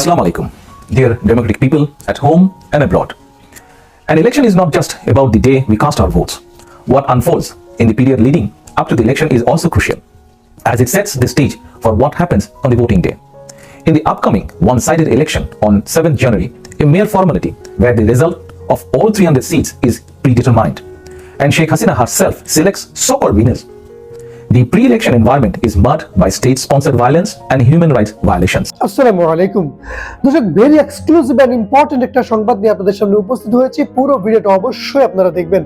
Assalamu alaikum, dear democratic people at home and abroad. An election is not just about the day we cast our votes. What unfolds in the period leading up to the election is also crucial, as it sets the stage for what happens on the voting day. In the upcoming one-sided election on 7th January, a mere formality where the result of all 300 seats is predetermined, and Sheikh Hasina herself selects so-called winners. The pre-election environment is marred by state-sponsored violence and human rights violations. আসসালামু আলাইকুম দর্শক, very exclusive and important একটা সংবাদ নিয়ে আপনাদের সামনে উপস্থিত হয়েছি। পুরো ভিডিওটা অবশ্যই আপনারা দেখবেন।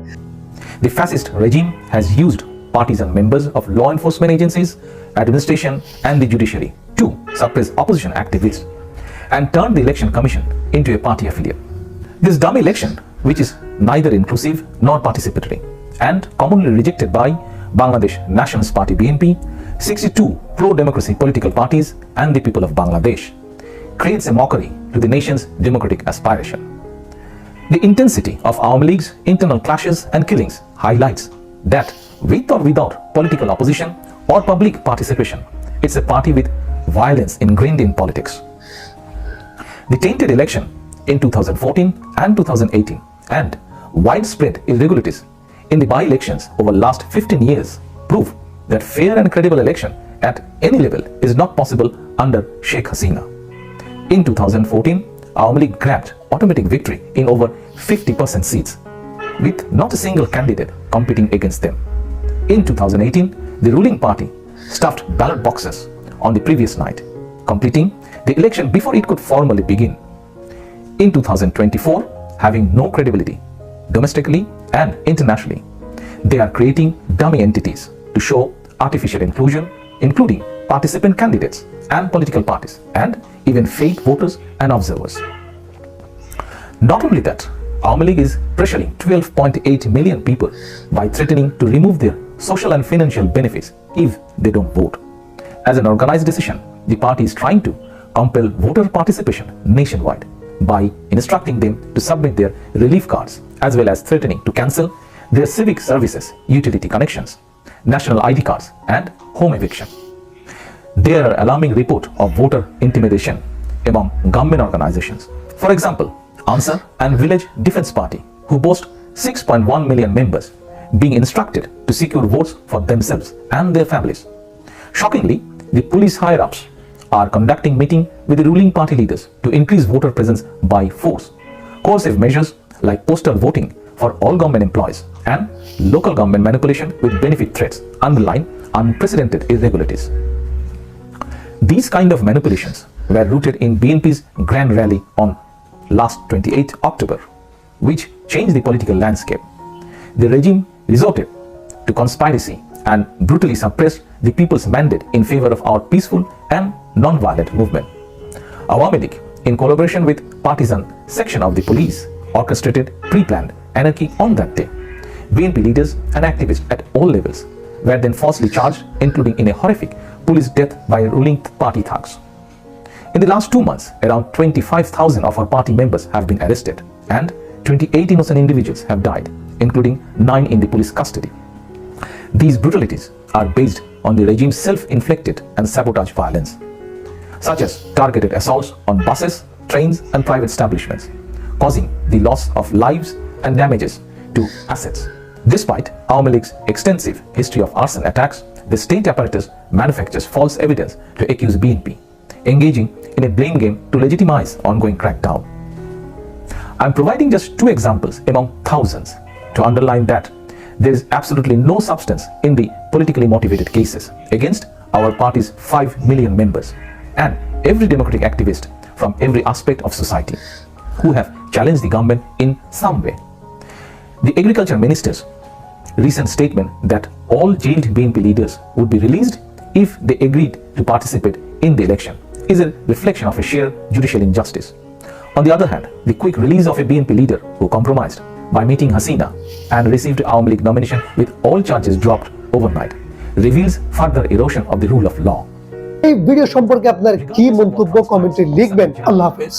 The fascist regime has used partisan members of law enforcement agencies, administration and the judiciary to suppress opposition activists and turn the election commission into a party affiliate. This dumb election, which is neither inclusive nor participatory and commonly rejected by Bangladesh Nationalist Party BNP, 62 pro-democracy political parties and the people of Bangladesh, creates a mockery to the nation's democratic aspiration. The intensity of Awami League's internal clashes and killings highlights that with or without political opposition or public participation, it's a party with violence ingrained in politics. The tainted election in 2014 and 2018 and widespread irregularities in the by-elections over the last 15 years prove that fair and credible election at any level is not possible under Sheikh Hasina. In 2014, Awami League grabbed automatic victory in over 50% seats, with not a single candidate competing against them. In 2018, the ruling party stuffed ballot boxes on the previous night, completing the election before it could formally begin. In 2024, having no credibility domestically and internationally, they are creating dummy entities to show artificial inclusion, including participant candidates and political parties, and even fake voters and observers. Not only that, Awami League is pressuring 12.8 million people by threatening to remove their social and financial benefits if they don't vote. As an organized decision, the party is trying to compel voter participation nationwide by instructing them to submit their relief cards, as well as threatening to cancel their civic services, utility connections, national ID cards, and home eviction. There are alarming reports of voter intimidation among government organizations. For example, Ansar and Village Defense Party, who boast 6.1 million members, being instructed to secure votes for themselves and their families. Shockingly, the police higher-ups are conducting meeting with the ruling party leaders to increase voter presence by force. Coercive measures like postal voting for all government employees and local government manipulation with benefit threats underline unprecedented irregularities. These kind of manipulations were rooted in BNP's grand rally on last 28 October, which changed the political landscape. The regime resorted to conspiracy and brutally suppressed the people's mandate in favor of our peaceful and non-violent movement. Awami League, in collaboration with partisan section of the police, orchestrated pre-planned anarchy on that day. BNP leaders and activists at all levels were then falsely charged, including in a horrific police death by ruling party thugs. In the last 2 months, around 25,000 of our party members have been arrested and 28 innocent individuals have died, including 9 in the police custody. These brutalities are based on the regime's self-inflicted and sabotage violence, such as targeted assaults on buses, trains and private establishments, causing the loss of lives and damages to assets. Despite Awami League's extensive history of arson attacks, the state apparatus manufactures false evidence to accuse BNP, engaging in a blame game to legitimize ongoing crackdown. I'm providing just 2 examples among thousands to underline that there is absolutely no substance in the politically motivated cases against our party's 5 million members and every democratic activist from every aspect of society who have challenged the government in some way. The Agriculture Minister's recent statement that all jailed BNP leaders would be released if they agreed to participate in the election is a reflection of a sheer judicial injustice. On the other hand, the quick release of a BNP leader who compromised by meeting Hasina and received Awami League nomination with all charges dropped overnight reveals further erosion of the rule of law. এই video সম্পর্কে আপনার কি মন্তব্য কমেন্টে লিখবেন। আল্লাহ হাফেজ।